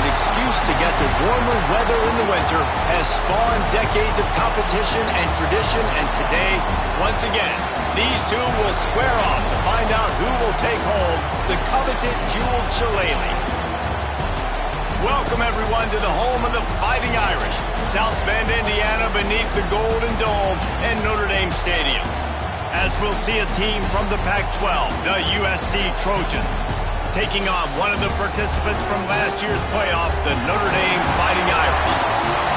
excuse to get to warmer weather in the winter has spawned decades of competition and tradition, and today, once again, these two will square off to find out who will take home the coveted jeweled shillelagh. Welcome, everyone, to the home of the Fighting Irish, South Bend, Indiana, beneath the Golden Dome and Notre Dame Stadium. As we'll see a team from the Pac-12, the USC Trojans, taking on one of the participants from last year's playoff, the Notre Dame Fighting Irish.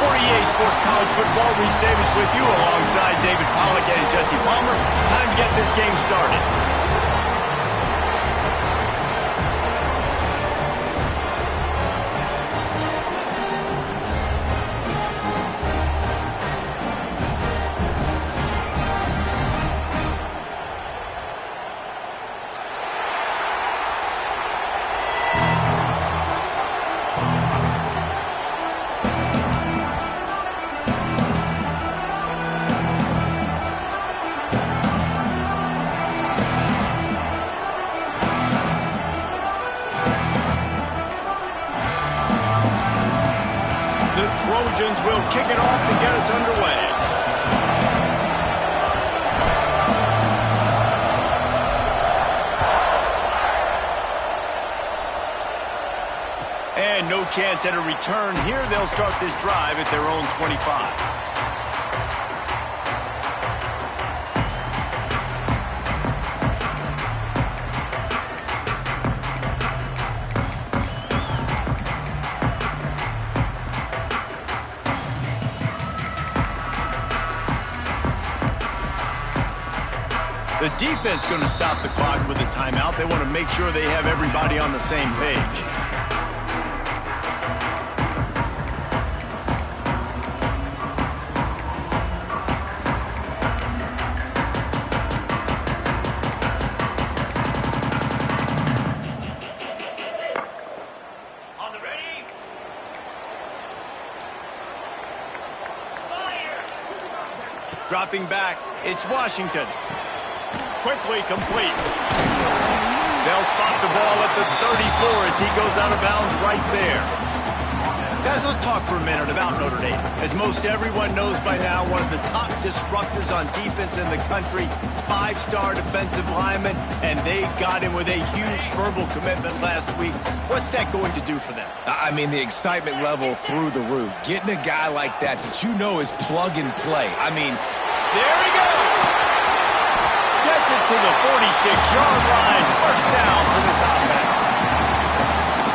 For EA Sports College Football, Reese Davis with you alongside David Pollack and Jesse Palmer. Time to get this game started. Trojans will kick it off to get us underway. And no chance at a return here. They'll start this drive at their own 25. The defense going to stop the clock with a timeout. They want to make sure they have everybody on the same page. On the ready? Fire! Dropping back, it's Washington. Quickly complete. They'll spot the ball at the 34 as he goes out of bounds right there. Guys, let's talk for a minute about Notre Dame. As most everyone knows by now, one of the top disruptors on defense in the country, 5-star defensive lineman, and they got him with a huge verbal commitment last week. What's that going to do for them? I mean, the excitement level through the roof. Getting a guy like that you know is plug and play. I mean, there he goes. Gets it to the 46-yard line. First down for this offense.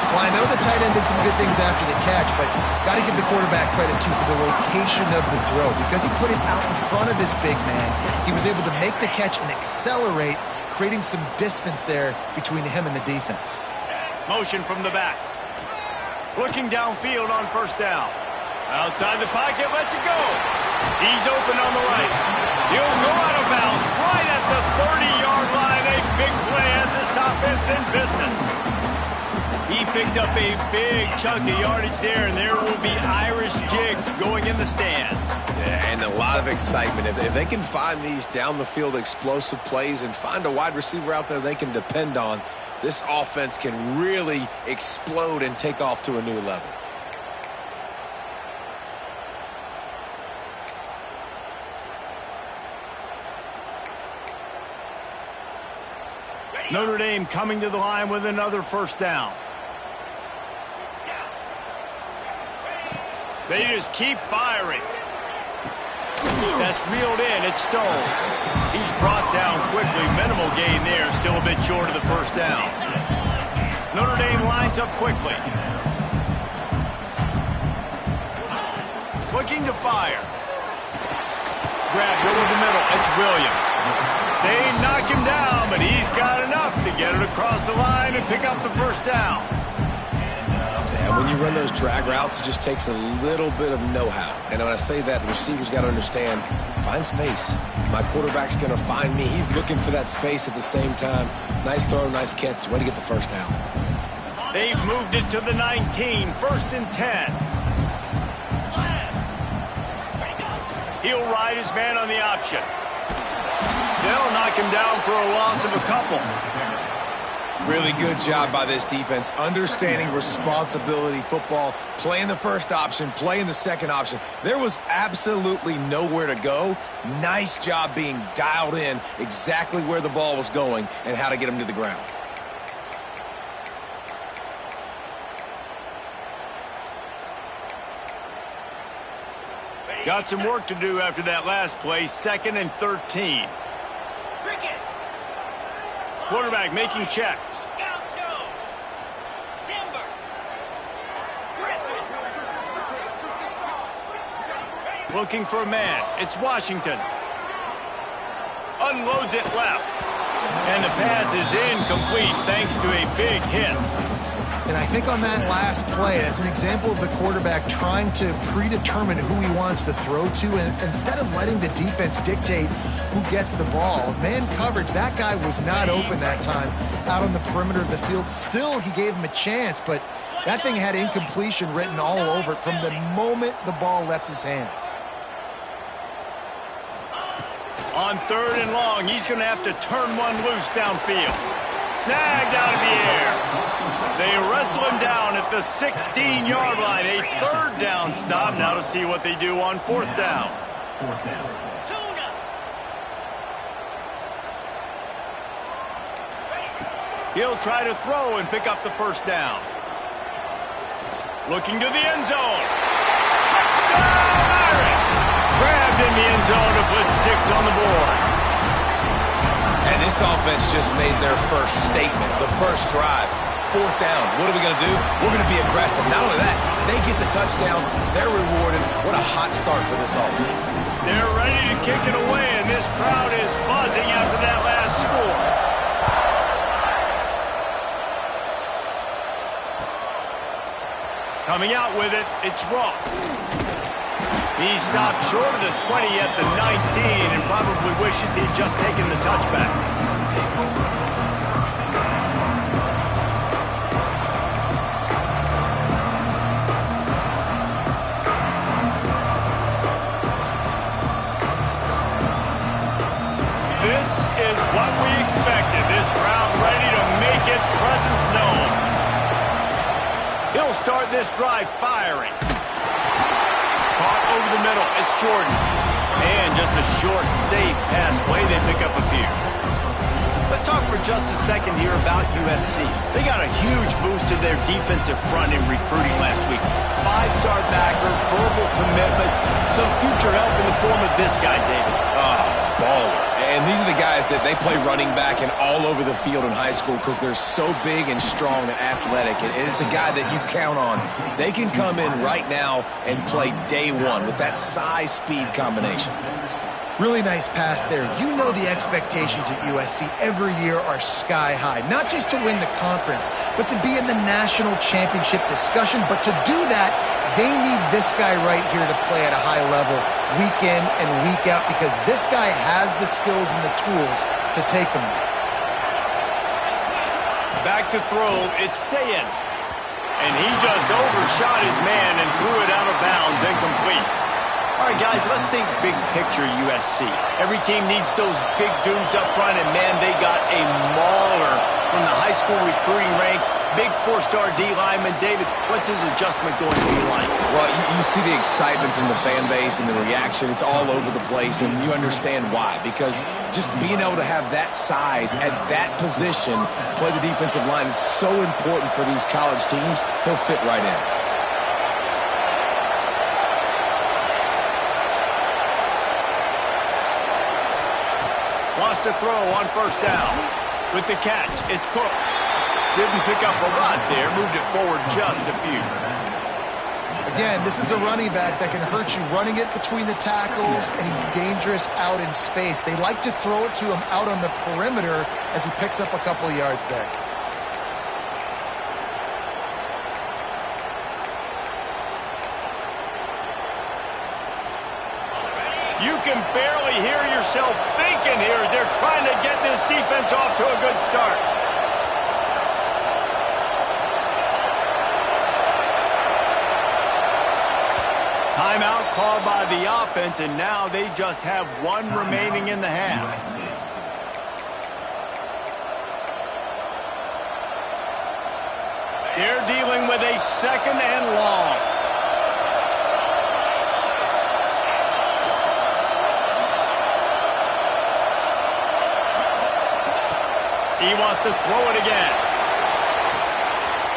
Well, I know the tight end did some good things after the catch, but got to give the quarterback credit, too, for the location of the throw. Because he put it out in front of this big man, he was able to make the catch and accelerate, creating some distance there between him and the defense. Motion from the back. Looking downfield on first down. Outside the pocket, lets it go. He's open on the right. He'll go out of bounds right at the 30-yard line. A big play as this offense in business. He picked up a big chunk of yardage there, and there will be Irish jigs going in the stands. Yeah, and a lot of excitement. If they can find these down-the-field explosive plays and find a wide receiver out there they can depend on, this offense can really explode and take off to a new level. Notre Dame coming to the line with another first down. They just keep firing. That's reeled in. It's Stone. He's brought down quickly. Minimal gain there. Still a bit short of the first down. Notre Dame lines up quickly. Looking to fire. Grabbed over the middle. It's Williams. They knock him down, but he's got enough to get it across the line and pick up the first down. Yeah, when you run those drag routes, it just takes a little bit of know-how. And when I say that, the receiver's got to understand, find space. My quarterback's going to find me. He's looking for that space at the same time. Nice throw, nice catch. Way to get the first down. They've moved it to the 19, first and 10. He'll ride his man on the option. They'll knock him down for a loss of a couple. Really good job by this defense, understanding responsibility football, playing the first option, playing the second option. There was absolutely nowhere to go. Nice job being dialed in exactly where the ball was going and how to get him to the ground. Got some work to do after that last play, 2nd and 13. Quarterback making checks. Looking for a man. It's Washington. Unloads it left. And the pass is incomplete thanks to a big hit. And I think on that last play, it's an example of the quarterback trying to predetermine who he wants to throw to, and instead of letting the defense dictate who gets the ball. Man coverage, that guy was not open that time out on the perimeter of the field. Still, he gave him a chance, but that thing had incompletion written all over it from the moment the ball left his hand. On 3rd and long, he's going to have to turn one loose downfield. Snagged out of the air. They wrestle him down at the 16-yard line. A 3rd down stop. Now to see what they do on 4th down. He'll try to throw and pick up the 1st down. Looking to the end zone. Touchdown, Irish! Grabbed in the end zone to put 6 on the board. And this offense just made their first statement, the first drive. 4th down. What are we going to do? We're going to be aggressive. Not only that, they get the touchdown. They're rewarded. What a hot start for this offense. They're ready to kick it away, and this crowd is buzzing after that last score. Coming out with it, it's Ross. He stopped short of the 20 at the 19 and probably wishes he'd just taken the touchback. This is what we expected. This crowd ready to make its presence known. He'll start this drive firing. Caught over the middle. It's Jordan. And just a short, safe pass play. They pick up a few. Let's talk for just a second here about USC. They got a huge boost to their defensive front in recruiting last week. 5-star backer, verbal commitment, some future help in the form of this guy, David. Baller. And these are the guys that they play running back and all over the field in high school because they're so big and strong and athletic. And it's a guy that you count on. They can come in right now and play day one with that size-speed combination. Really nice pass there. You know the expectations at USC every year are sky high. Not just to win the conference, but to be in the national championship discussion. But to do that, they need this guy right here to play at a high level week in and week out because this guy has the skills and the tools to take them there. Back to throw, it's Sayin. And he just overshot his man and threw it out of bounds, incomplete. All right, guys, let's think big picture USC. Every team needs those big dudes up front, and, man, they got a mauler from the high school recruiting ranks. Big 4-star D-lineman. David, what's his adjustment going to be like? Well, you see the excitement from the fan base and the reaction. It's all over the place, and you understand why. Because just being able to have that size at that position, play the defensive line, is so important for these college teams. He'll fit right in. Wants to throw on 1st down. With the catch, it's Cook. Didn't pick up a lot there. Moved it forward just a few. Again, this is a running back that can hurt you running it between the tackles, and he's dangerous out in space. They like to throw it to him out on the perimeter as he picks up a couple of yards there. You can barely hear yourself thinking here as they're trying to get this defense off to a good start. Timeout called by the offense, and now they just have one remaining in the half. They're dealing with a second and long. He wants to throw it again.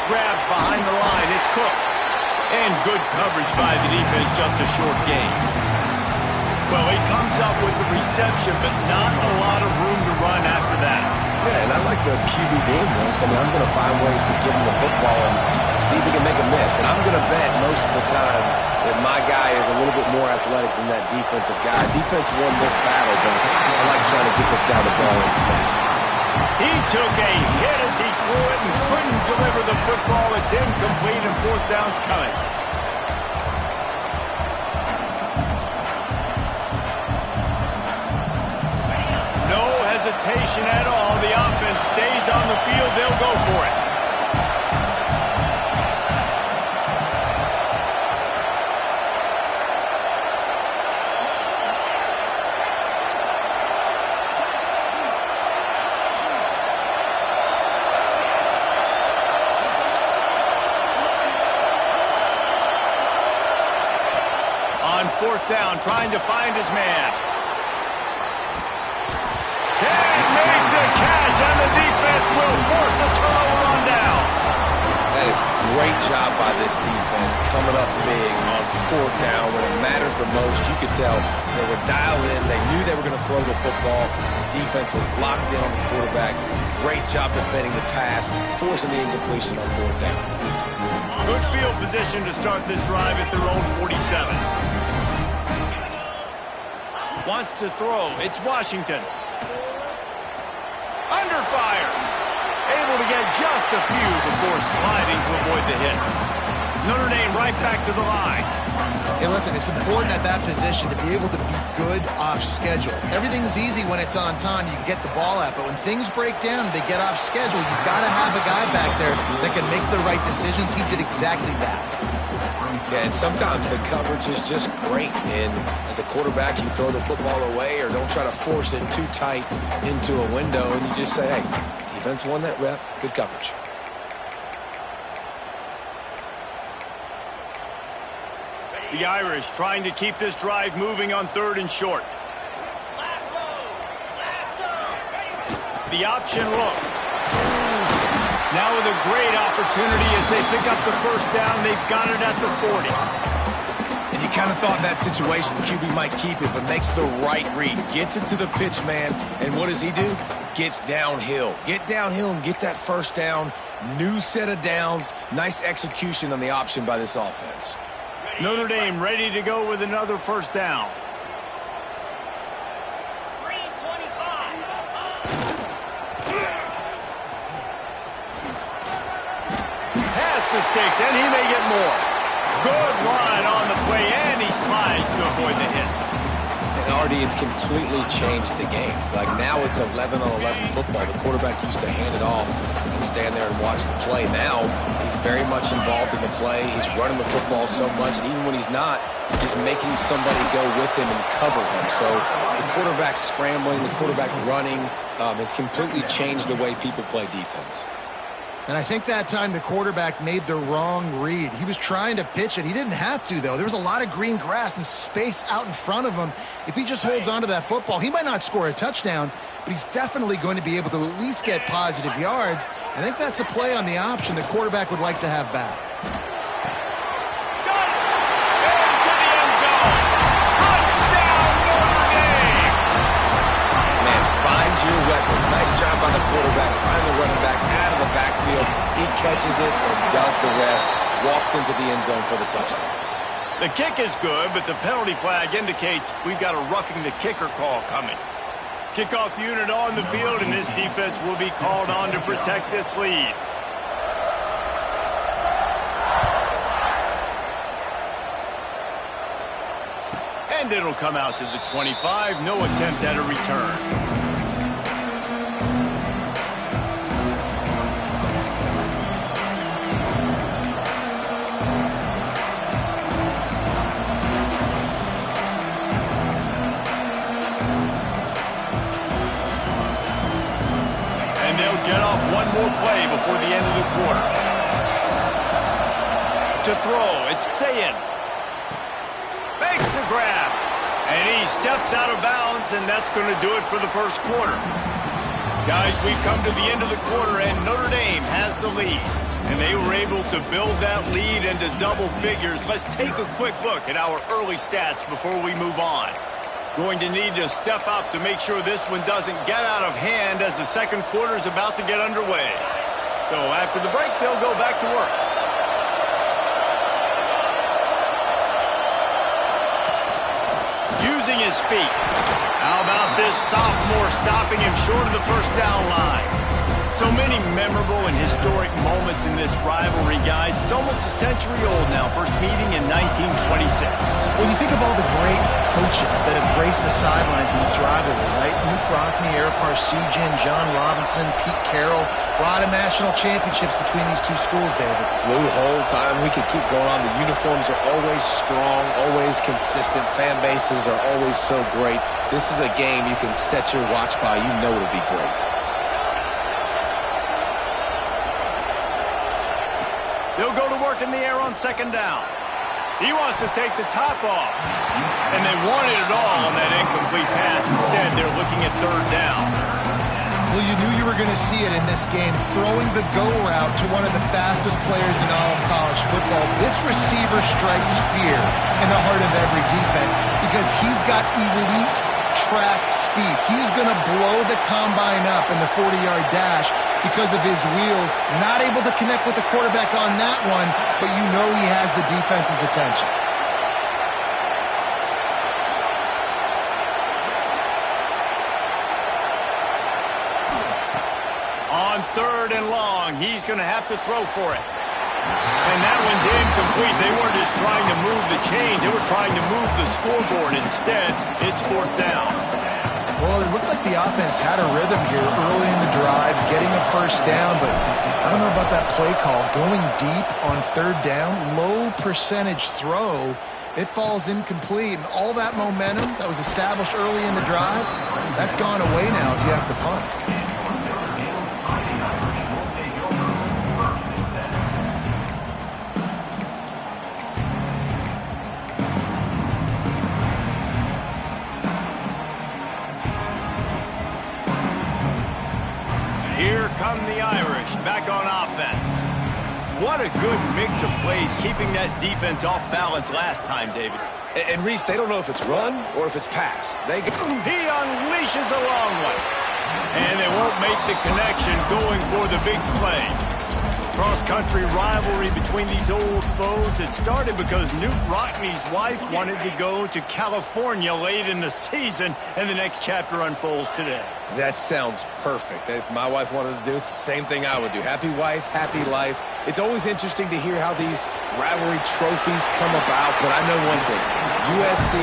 Grabbed behind the line. It's Cook. And good coverage by the defense, just a short gain. Well, he comes up with the reception, but not a lot of room to run after that. Yeah, and I like the QB doing this. I mean, I'm going to find ways to give him the football and see if he can make a miss. And I'm going to bet most of the time that my guy is a little bit more athletic than that defensive guy. Defense won this battle, but I like trying to get this guy the ball in space. He took a hit as he threw it and couldn't deliver the football. It's incomplete and fourth down's coming. No hesitation at all. The offense stays on the field. They'll go for it. Fourth down, trying to find his man. He made the catch, and the defense will force a turnover on downs. That is a great job by this defense, coming up big on fourth down when it matters the most. You could tell they were dialed in. They knew they were going to throw the football. The defense was locked in on the quarterback. Great job defending the pass, forcing the incompletion on fourth down. Good field position to start this drive at their own 47. Wants to throw. It's Washington. Under fire. Able to get just a few before sliding to avoid the hits. Notre Dame right back to the line. Hey, listen, it's important at that position to be able to be good off schedule. Everything's easy when it's on time. You can get the ball out. But when things break down, they get off schedule. You've got to have a guy back there that can make the right decisions. He did exactly that. Yeah, and sometimes the coverage is just great. And as a quarterback, you throw the football away or don't try to force it too tight into a window. And you just say, hey, defense won that rep. Good coverage. The Irish trying to keep this drive moving on third and short. The option look. Now with a great opportunity as they pick up the first down. They've got it at the 40. And you kind of thought in that situation the QB might keep it, but makes the right read. Gets it to the pitch man, and what does he do? Gets downhill. Get downhill and get that first down. New set of downs. Nice execution on the option by this offense. Notre Dame ready to go with another first down. The stakes, and he may get more. Good line on the play, and he slides to avoid the hit. And already it's completely changed the game. Like now it's 11-on-11 football. The quarterback used to hand it off and stand there and watch the play. Now he's very much involved in the play. He's running the football so much, and even when he's not, he's making somebody go with him and cover him. So the quarterback scrambling, the quarterback running has completely changed the way people play defense. And I think that time the quarterback made the wrong read. He was trying to pitch it. He didn't have to, though. There was a lot of green grass and space out in front of him. If he just holds on to that football, he might not score a touchdown, but he's definitely going to be able to at least get positive yards. I think that's a play on the option the quarterback would like to have back. Your weapons. Nice job by the quarterback. Find the running back out of the backfield. He catches it and does the rest. Walks into the end zone for the touchdown. The kick is good, but the penalty flag indicates we've got a roughing the kicker call coming. Kickoff unit on the field, and this defense will be called on to protect this lead. And it'll come out to the 25. No attempt at a return. Get off one more play before the end of the quarter. And he steps out of bounds, and that's going to do it for the first quarter. Guys, we've come to the end of the quarter, and Notre Dame has the lead. And they were able to build that lead into double figures. Let's take a quick look at our early stats before we move on. Going to need to step up to make sure this one doesn't get out of hand as the second quarter is about to get underway. So after the break, they'll go back to work. Using his feet. How about this sophomore stopping him short of the first down line? So many memorable and historic moments in this rivalry, guys. It's almost a century old now. First meeting in 1926. When you think of all the great coaches that have graced the sidelines in this rivalry, right? Knute Rockne, Ara Parseghian, John Robinson, Pete Carroll. A lot of national championships between these two schools, David. Blue whole time. We could keep going on. The uniforms are always strong, always consistent. Fan bases are always so great. This is a game you can set your watch by. You know it'll be great. They'll go to work in the air on second down. He wants to take the top off. And they wanted it all on that incomplete pass. Instead, they're looking at third down. Well, you knew you were going to see it in this game, throwing the go route to one of the fastest players in all of college football. This receiver strikes fear in the heart of every defense because he's got elite track speed. He's going to blow the combine up in the 40-yard dash because of his wheels. Not able to connect with the quarterback on that one, but you know he has the defense's attention. On third and long, he's going to have to throw for it. And that one's incomplete. They weren't just trying to move the chains. They were trying to move the scoreboard. Instead, it's fourth down. Well, it looked like the offense had a rhythm here early in the drive, getting a first down, but I don't know about that play call. Going deep on third down, low percentage throw, it falls incomplete. And all that momentum that was established early in the drive, that's gone away now if you have to punt. Here come the Irish back on offense. What a good mix of plays, keeping that defense off balance last time, David. And Reese, they don't know if it's run or if it's pass. He unleashes a long one. And they won't make the connection going for the big play. Cross-country rivalry between these old foes. It started because Knute Rockne's wife wanted to go to California late in the season, and the next chapter unfolds today. That sounds perfect. If my wife wanted to do it, it's the same thing I would do. Happy wife, happy life. It's always interesting to hear how these rivalry trophies come about, but I know one thing. USC,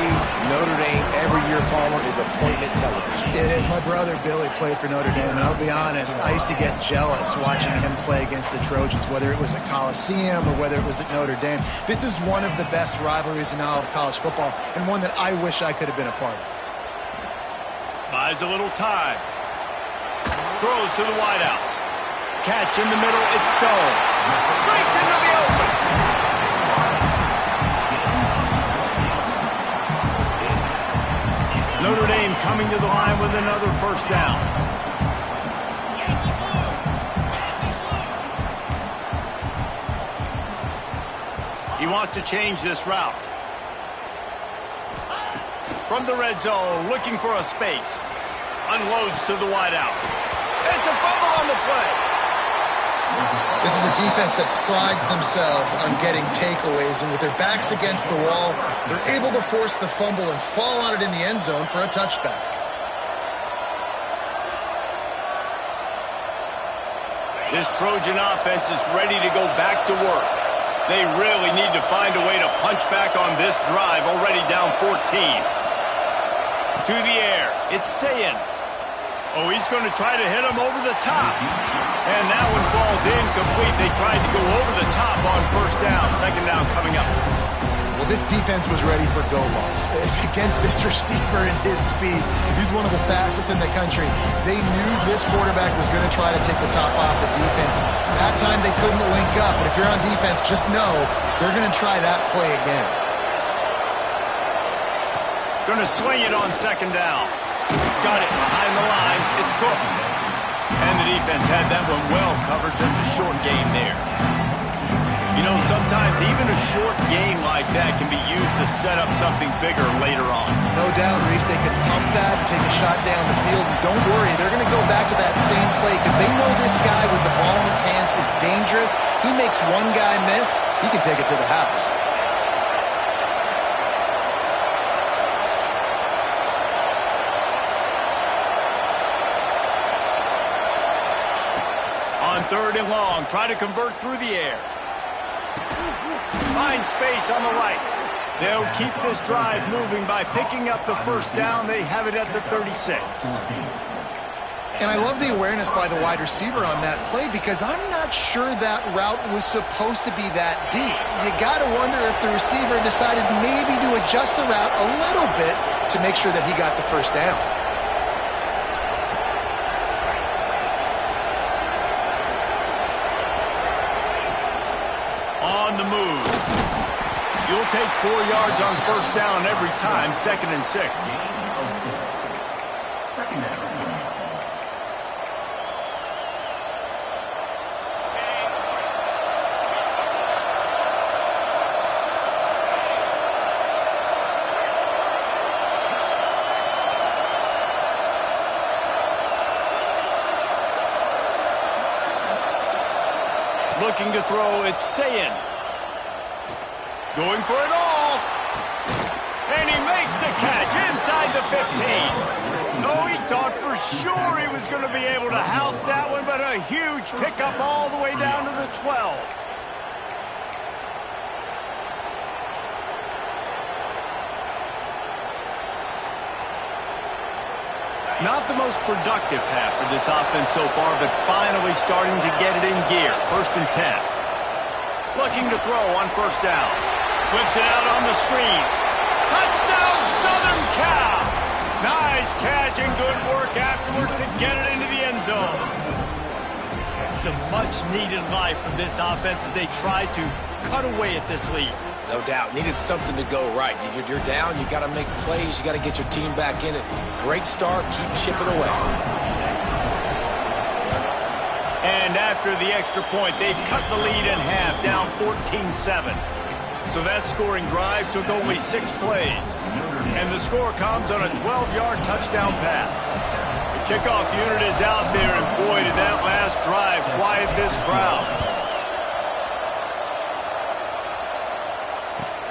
Notre Dame, every year, Palmer, is appointment television. It is. My brother Billy played for Notre Dame, and I'll be honest, I used to get jealous watching him play against the Trojans, whether it was at Coliseum or whether it was at Notre Dame. This is one of the best rivalries in all of college football, and one that I wish I could have been a part of. Buys a little time. Throws to the wideout. Catch in the middle, it's Stone. Breaks into the open. Notre Dame coming to the line with another first down. He wants to change this route. From the red zone, looking for a space. Unloads to the wideout. It's a fumble on the play. This is a defense that prides themselves on getting takeaways, and with their backs against the wall, they're able to force the fumble and fall on it in the end zone for a touchback. This Trojan offense is ready to go back to work. They really need to find a way to punch back on this drive, already down 14. To the air, it's Sayin. Oh, he's going to try to hit him over the top. And that one falls incomplete. They tried to go over the top on first down. Second down coming up. Well, this defense was ready for go balls. Against this receiver and his speed, he's one of the fastest in the country. They knew this quarterback was going to try to take the top off the defense. That time they couldn't link up, but if you're on defense, just know they're going to try that play again. Going to swing it on second down. Got it behind the line. It's Cook. And the defense had that one well covered. Just a short game there. You know, sometimes even a short game like that can be used to set up something bigger later on. No doubt, Reese. They can pump that and take a shot down the field. And don't worry, they're going to go back to that same play because they know this guy with the ball in his hands is dangerous. He makes one guy miss, he can take it to the house. On 3rd and long, try to convert through the air. Find space on the right. They'll keep this drive moving by picking up the first down. They have it at the 36. And I love the awareness by the wide receiver on that play because I'm not sure that route was supposed to be that deep. You got to wonder if the receiver decided maybe to adjust the route a little bit to make sure that he got the first down. On the move. You'll take 4 yards on first down every time, 2nd and 6. Looking to throw, it's Sayin. Going for it all. And he makes the catch inside the 15. Oh, he thought for sure he was going to be able to house that one, but a huge pickup all the way down to the 12. Not the most productive half for this offense so far, but finally starting to get it in gear. 1st and 10. Looking to throw on first down. Flips it out on the screen. Touchdown, Southern Cal! Nice catch and good work afterwards to get it into the end zone. It's a much-needed life from this offense as they try to cut away at this lead. No doubt. Needed something to go right. You're down. You got to make plays. You got to get your team back in it. Great start. Keep chipping away. And after the extra point, they've cut the lead in half, down 14-7. So that scoring drive took only 6 plays. And the score comes on a 12-yard touchdown pass. The kickoff unit is out there, and boy, did that last drive quiet this crowd.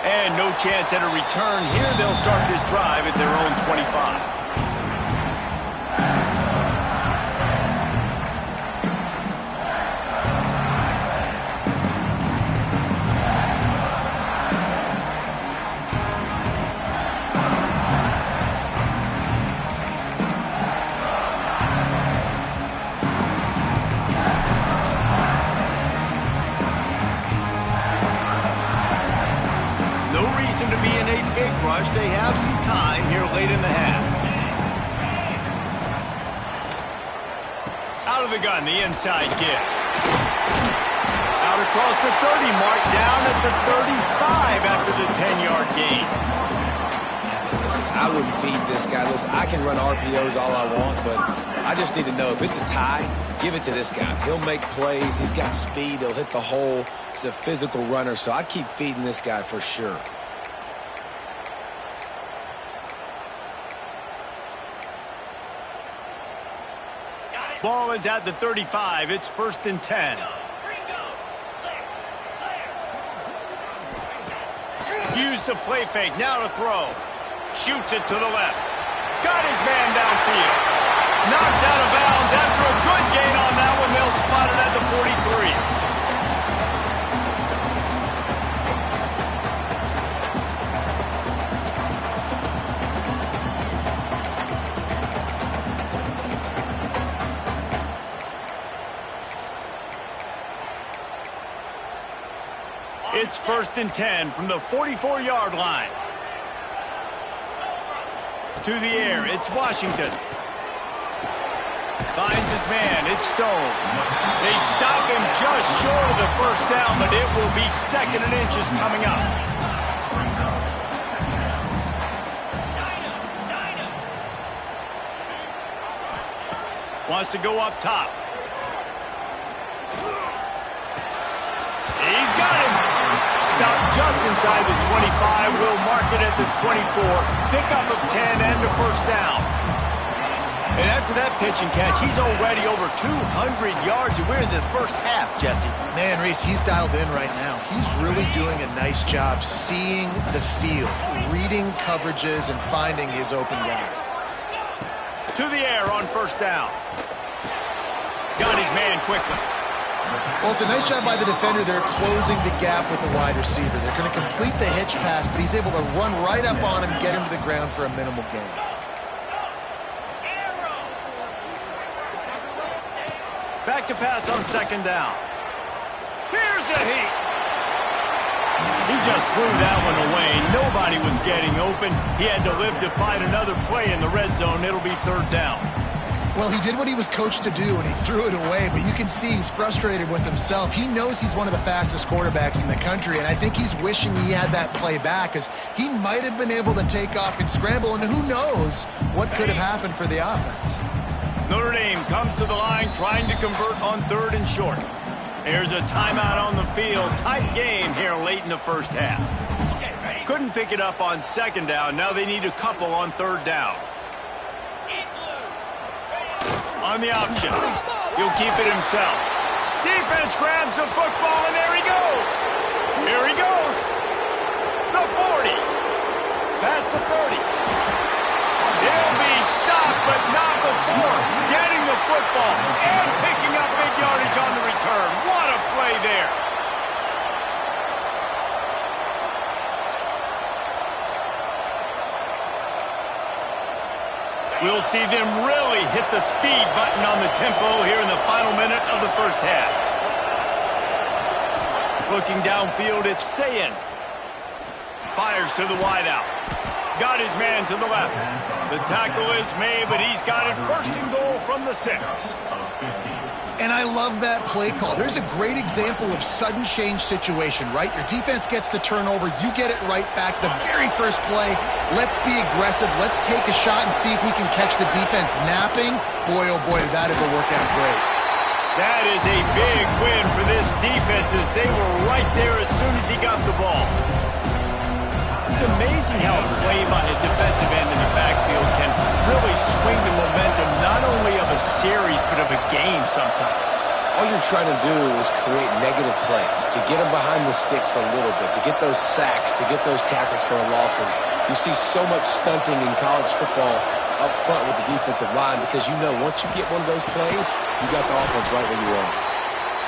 And no chance at a return here. They'll start this drive at their own 25. To be in a big rush. They have some time here late in the half. Out of the gun, the inside give. Out across the 30 mark, down at the 35 after the 10-yard gain. Listen, I would feed this guy. Listen, I can run RPOs all I want, but I just need to know if it's a tie, give it to this guy. He'll make plays. He's got speed. He'll hit the hole. He's a physical runner, so I keep feeding this guy for sure. Ball is at the 35. It's 1st and 10. Use the play fake. Now to throw. Shoots it to the left. Got his man downfield. Knocked out of bounds after a good gain on that one. They'll spot it at the 43. It's 1st and 10 from the 44-yard line. To the air, it's Washington. Finds his man, it's Stone. They stop him just short of the first down, but it will be 2nd and inches coming up. Wants to go up top. He's got him. Stopped just inside the 25. Will mark it at the 24. Pickup of 10 and a first down. And after that pitch and catch, he's already over 200 yards, and we're in the first half, Jesse. Man, Reese, he's dialed in right now. He's really doing a nice job seeing the field, reading coverages, and finding his open guy. To the air on first down. Got his man quickly. Well, it's a nice job by the defender. They're closing the gap with the wide receiver. They're going to complete the hitch pass, but he's able to run right up on him, get him to the ground for a minimal gain. Back to pass on second down. Here's a heat. He just threw that one away. Nobody was getting open. He had to live to fight another play in the red zone. It'll be third down. Well, he did what he was coached to do, and he threw it away, but you can see he's frustrated with himself. He knows he's one of the fastest quarterbacks in the country, and I think he's wishing he had that play back, because he might have been able to take off and scramble, and who knows what could have happened for the offense. Notre Dame comes to the line trying to convert on third and short. There's a timeout on the field. Tight game here late in the first half. Couldn't pick it up on second down. Now they need a couple on third down. On the option. He'll keep it himself. Defense grabs the football, and there he goes. Here he goes. The 40. Past the 30. He'll be stopped, but not before getting the football and picking up big yardage on the return. What a play there. We'll see them really hit the speed button on the tempo here in the final minute of the first half. Looking downfield, it's Sayin. Fires to the wideout. Got his man to the left. The tackle is made, but he's got it first and goal from the 6. And I love that play call. There's a great example of sudden change situation, right? Your defense gets the turnover, you get it right back. The very first play, let's be aggressive. Let's take a shot and see if we can catch the defense napping. Boy, oh boy, did that ever work out great. That is a big win for this defense as they were right there as soon as he got the ball. It's amazing how a play by a defensive end in the backfield can really swing the momentum not only of a series but of a game sometimes. All you're trying to do is create negative plays, to get them behind the sticks a little bit, to get those sacks, to get those tackles for losses. You see so much stunting in college football up front with the defensive line because you know once you get one of those plays, you got the offense right where you want.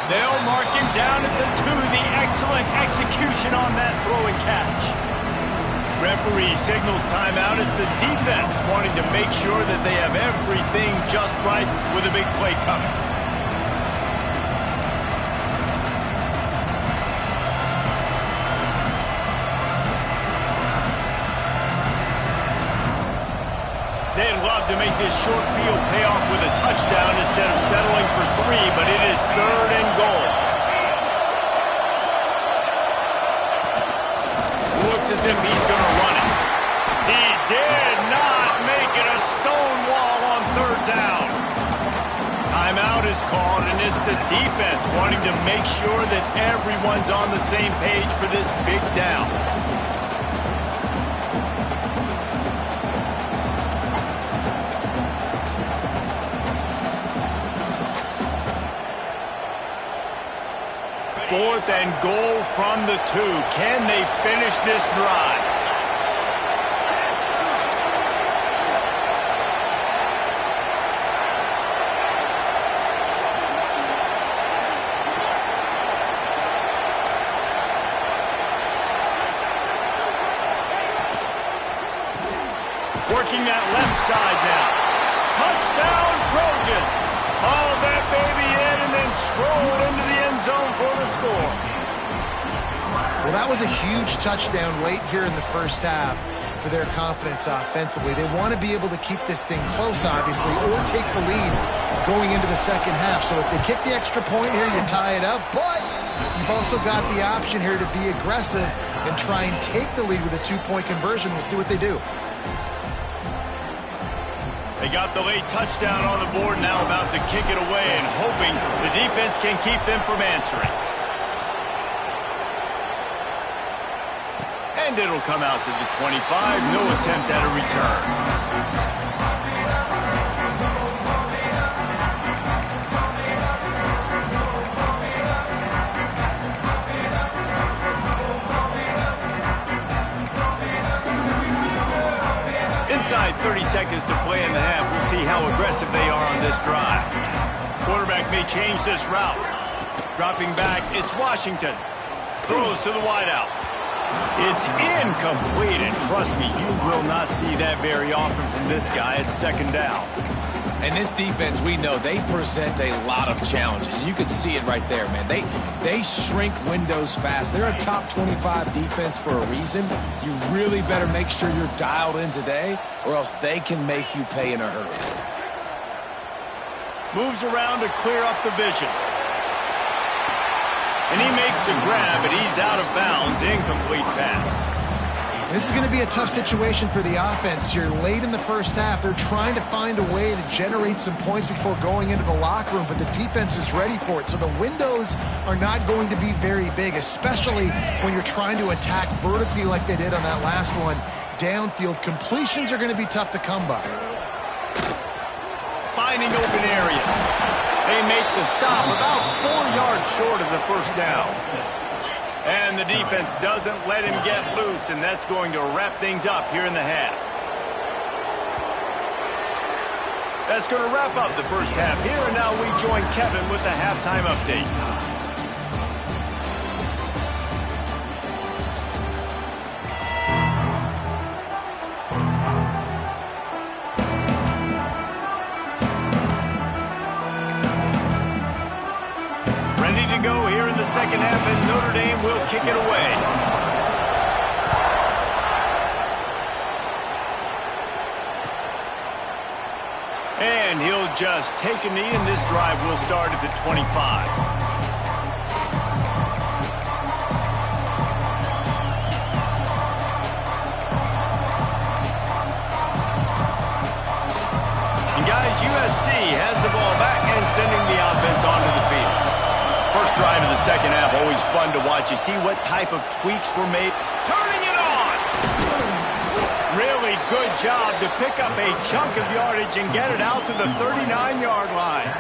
They'll mark him down at the 2. The excellent execution on that throw and catch. Referee signals timeout as the defense wanting to make sure that they have everything just right with a big play coming. They'd love to make this short field pay off with a touchdown instead of settling for 3, but it is third and goal. Looks as if he's going to run it. He did not make it a stone wall on third down. Timeout is called, and it's the defense wanting to make sure that everyone's on the same page for this big down. Fourth and goal from the 2. Can they finish this drive? Working that left side now. Touchdown Trojans. Haul that baby in and then stroll into the end zone for the score. Well, that was a huge touchdown late here in the first half for their confidence offensively. They want to be able to keep this thing close, obviously, or take the lead going into the second half. So if they kick the extra point here, you tie it up. But you've also got the option here to be aggressive and try and take the lead with a 2-point conversion. We'll see what they do. They got the late touchdown on the board, now about to kick it away and hoping the defense can keep them from answering. And it'll come out to the 25. No attempt at a return. Inside 30 seconds to play in the half. We'll see how aggressive they are on this drive. Quarterback may change this route. Dropping back, it's Washington. Throws to the wideout. It's incomplete, and trust me, you will not see that very often from this guy at second down. And this defense, we know, they present a lot of challenges. And you can see it right there, man. They shrink windows fast. They're a top 25 defense for a reason. You really better make sure you're dialed in today, or else they can make you pay in a hurry. Moves around to clear up the vision. And he makes the grab, but he's out of bounds. Incomplete pass. This is going to be a tough situation for the offense here. Late in the first half, they're trying to find a way to generate some points before going into the locker room, but the defense is ready for it. So the windows are not going to be very big, especially when you're trying to attack vertically like they did on that last one. Downfield completions are going to be tough to come by. Finding open areas. They make the stop about 4 yards short of the first down. And the defense doesn't let him get loose, and that's going to wrap things up here in the half. That's going to wrap up the first half here, and now we join Kevin with the halftime update. Ready to go here in the second half, and Notre Dame will kick it away. And he'll just take a knee, and this drive will start at the 25. And guys, USC has the ball back and sending the offense onto the field. First drive of the second half, always fun to watch. You see what type of tweaks were made. Turning it on! Really good job to pick up a chunk of yardage and get it out to the 39-yard line.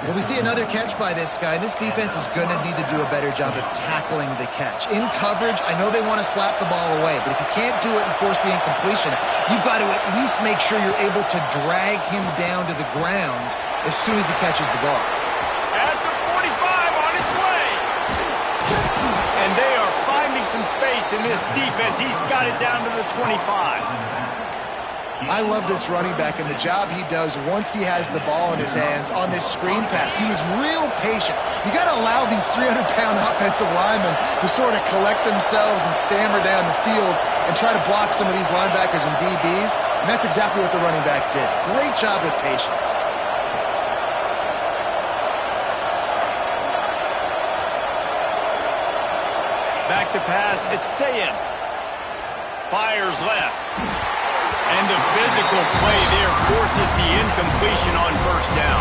Well, we see another catch by this guy. This defense is going to need to do a better job of tackling the catch. In coverage, I know they want to slap the ball away, but if you can't do it and force the incompletion, you've got to at least make sure you're able to drag him down to the ground as soon as he catches the ball. At the 45, on its way. And they are finding some space in this defense. He's got it down to the 25. I love this running back and the job he does once he has the ball in his hands on this screen pass. He was real patient. You got to allow these 300-pound offensive linemen to sort of collect themselves and stammer down the field and try to block some of these linebackers and DBs. And that's exactly what the running back did. Great job with patience. Back to pass, it's Sayin. Fires left. And the physical play there forces the incompletion on first down.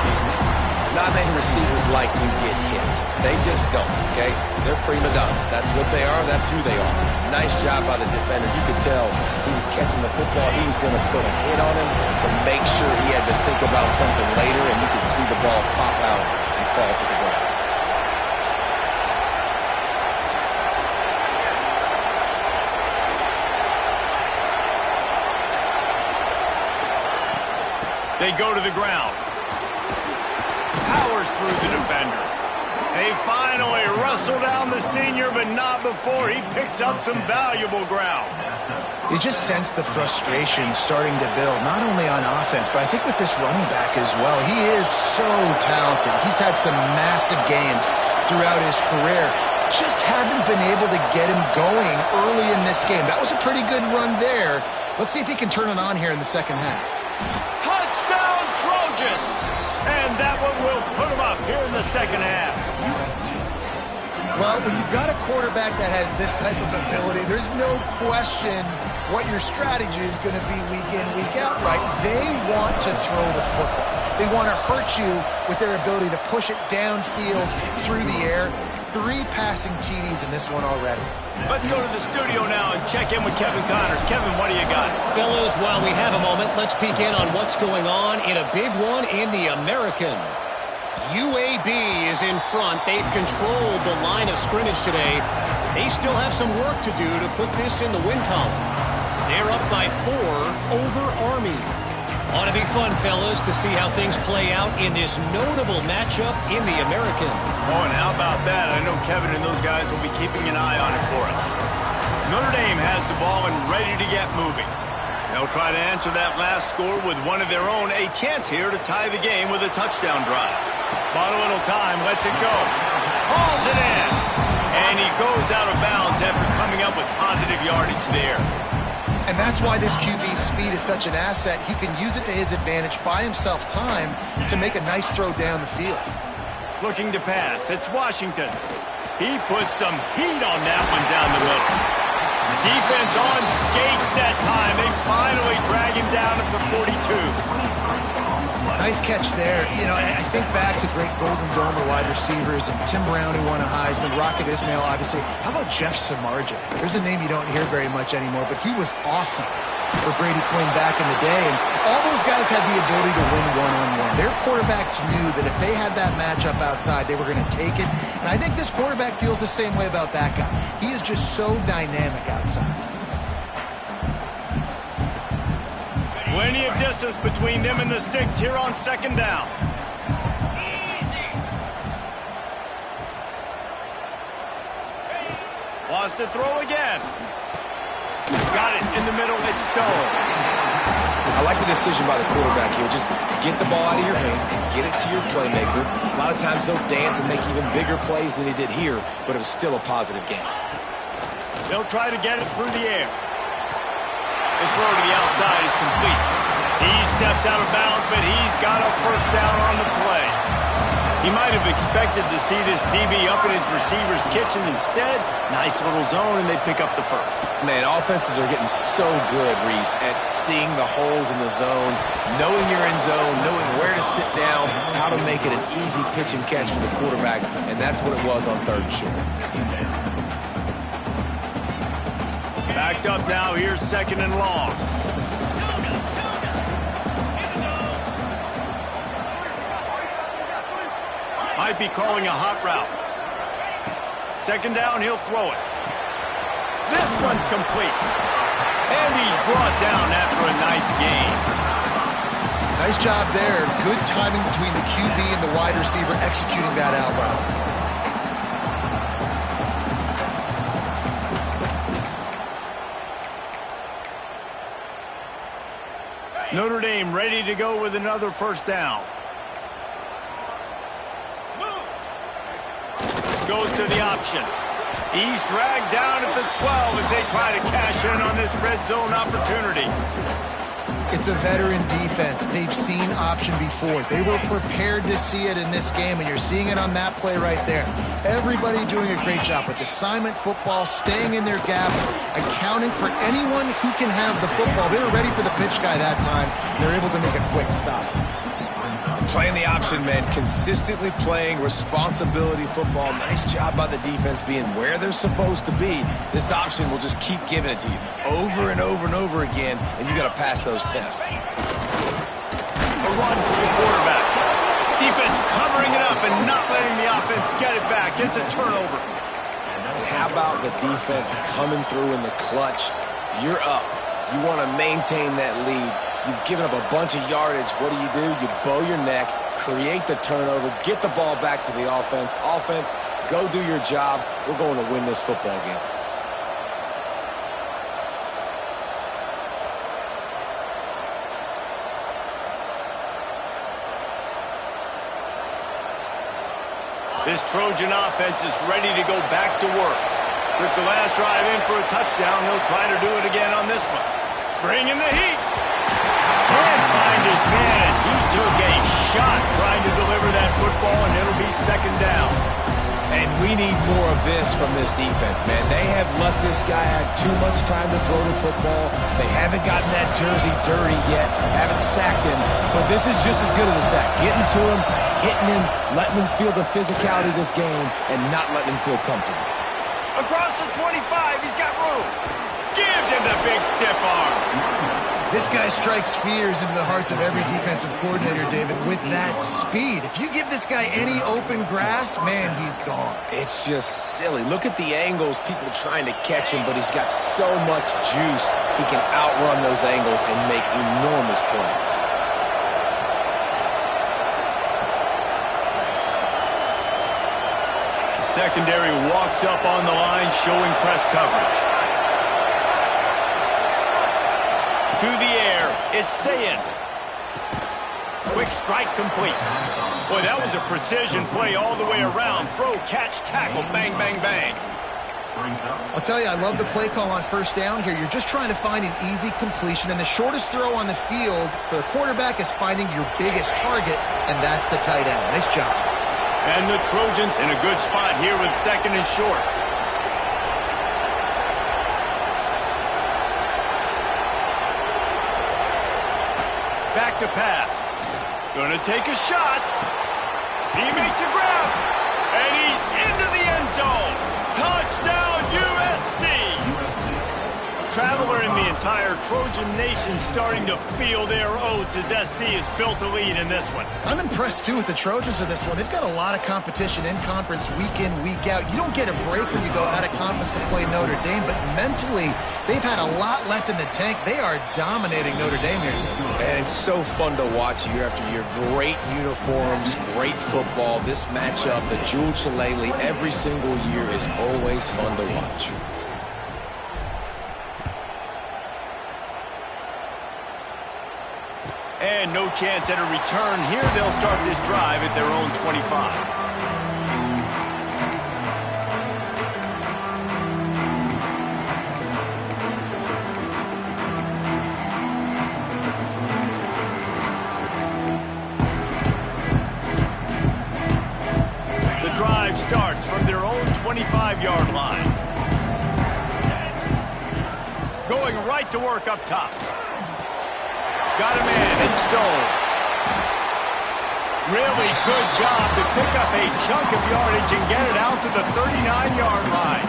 Not many receivers like to get hit. They just don't, okay? They're prima donnas. That's what they are. That's who they are. Nice job by the defender. You could tell he was catching the football. He was going to put a hit on him to make sure he had to think about something later, and you could see the ball pop out and fall to the ground. They go to the ground. Powers through the defender. They finally wrestle down the senior, but not before he picks up some valuable ground. You just sense the frustration starting to build, not only on offense, but I think with this running back as well. He is so talented. He's had some massive games throughout his career. Just haven't been able to get him going early in this game. That was a pretty good run there. Let's see if he can turn it on here in the second half. Touchdown, Trojans! And that one will put them up here in the second half. Well, when you've got a quarterback that has this type of ability, there's no question what your strategy is going to be week in, week out, right? They want to throw the football. They want to hurt you with their ability to push it downfield through the air. 3 passing TDs in this one already. Let's go to the studio now and check in with Kevin Connors. Kevin, what do you got? Fellas, while we have a moment, let's peek in on what's going on in a big one in the American. UAB is in front. They've controlled the line of scrimmage today. They still have some work to do to put this in the win column. They're up by 4 over Army. Ought to be fun, fellas, to see how things play out in this notable matchup in the American. Oh, and how about that? I know Kevin and those guys will be keeping an eye on it for us. Notre Dame has the ball and ready to get moving. They'll try to answer that last score with one of their own. A chance here to tie the game with a touchdown drive. Bought a little time, lets it go. Hauls it in. And he goes out of bounds after coming up with positive yardage there. And that's why this QB's speed is such an asset. He can use it to his advantage, buy himself time to make a nice throw down the field. Looking to pass. It's Washington. He puts some heat on that one down the middle. Defense on skates that time. They finally drag him down at the 42. Nice catch there. You know, I think back to great Golden Domer wide receivers and Tim Brown, who won a Heisman, Rocket Ismail, obviously. How about Jeff Samardzija? There's a name you don't hear very much anymore, but he was awesome for Brady Quinn back in the day. And all those guys had the ability to win one-on-one. Their quarterbacks knew that if they had that matchup outside, they were going to take it. And I think this quarterback feels the same way about that guy. He is just so dynamic outside. Plenty of distance between them and the sticks here on second down. Wants to throw again. Got it in the middle. It's Stone. I like the decision by the quarterback here. Just get the ball out of your hands, get it to your playmaker. A lot of times they'll dance and make even bigger plays than he did here, but it was still a positive game. They'll try to get it through the air. The throw to the outside is complete. He steps out of bounds, but he's got a first down on the play. He might have expected to see this DB up in his receiver's kitchen. Instead, nice little zone, and they pick up the first. Man, offenses are getting so good, Reese, at seeing the holes in the zone, knowing you're in zone, knowing where to sit down, how to make it an easy pitch and catch for the quarterback, and that's what it was on 3rd and short. Backed up now, here's 2nd and long. Might be calling a hot route. 2nd down, he'll throw it. This one's complete. And he's brought down after a nice gain. Nice job there. Good timing between the QB and the wide receiver executing that out route. Notre Dame ready to go with another first down. Goes to the option. He's dragged down at the 12 as they try to cash in on this red zone opportunity. It's a veteran defense. They've seen option before. They were prepared to see it in this game, and you're seeing it on that play right there. Everybody doing a great job with assignment football, staying in their gaps, accounting for anyone who can have the football. They were ready for the pitch guy that time. They're able to make a quick stop. Playing the option, man, consistently playing responsibility football. Nice job by the defense being where they're supposed to be. This option will just keep giving it to you over and over and over again, and you got to pass those tests. A run for the quarterback. Defense covering it up and not letting the offense get it back. It's a turnover. And how about the defense coming through in the clutch? You're up. You want to maintain that lead. You've given up a bunch of yardage. What do? You bow your neck, create the turnover, get the ball back to the offense. Offense, go do your job. We're going to win this football game. This Trojan offense is ready to go back to work. Took the last drive in for a touchdown. He'll try to do it again on this one. Bringing the heat. Can't find his man as he took a shot trying to deliver that football, and it'll be 2nd down. And we need more of this from this defense, man. They have let this guy have too much time to throw the football. They haven't gotten that jersey dirty yet, haven't sacked him, but this is just as good as a sack. Getting to him, hitting him, letting him feel the physicality of this game, and not letting him feel comfortable. Across the 25, he's got room. Gives him the big stiff arm. This guy strikes fears into the hearts of every defensive coordinator, David, with that speed. If you give this guy any open grass, man, he's gone. It's just silly. Look at the angles, people trying to catch him, but he's got so much juice. He can outrun those angles and make enormous plays. Secondary walks up on the line, showing press coverage. To the air, it's Sayin. Quick strike complete. Boy, that was a precision play all the way around. Throw, catch, tackle, bang, bang, bang. I'll tell you, I love the play call on first down here. You're just trying to find an easy completion, and the shortest throw on the field for the quarterback is finding your biggest target, and that's the tight end. Nice job. And the Trojans in a good spot here with second and short. Back to pass. Gonna take a shot. He makes a grab. And he's into the end zone. Touchdown, USC. Traveler in the entire Trojan nation starting to feel their oats as SC has built a lead in this one. I'm impressed, too, with the Trojans in this one. They've got a lot of competition in conference week in, week out. You don't get a break when you go out of conference to play Notre Dame, but mentally, they've had a lot left in the tank. They are dominating Notre Dame here. And it's so fun to watch year after year. Great uniforms, great football. This matchup, the Jewel Shillelagh, every single year is always fun to watch. And no chance at a return here. They'll start this drive at their own 25. The drive starts from their own 25-yard line. Going right to work up top. Got a man in Stone. Really good job to pick up a chunk of yardage and get it out to the 39-yard line.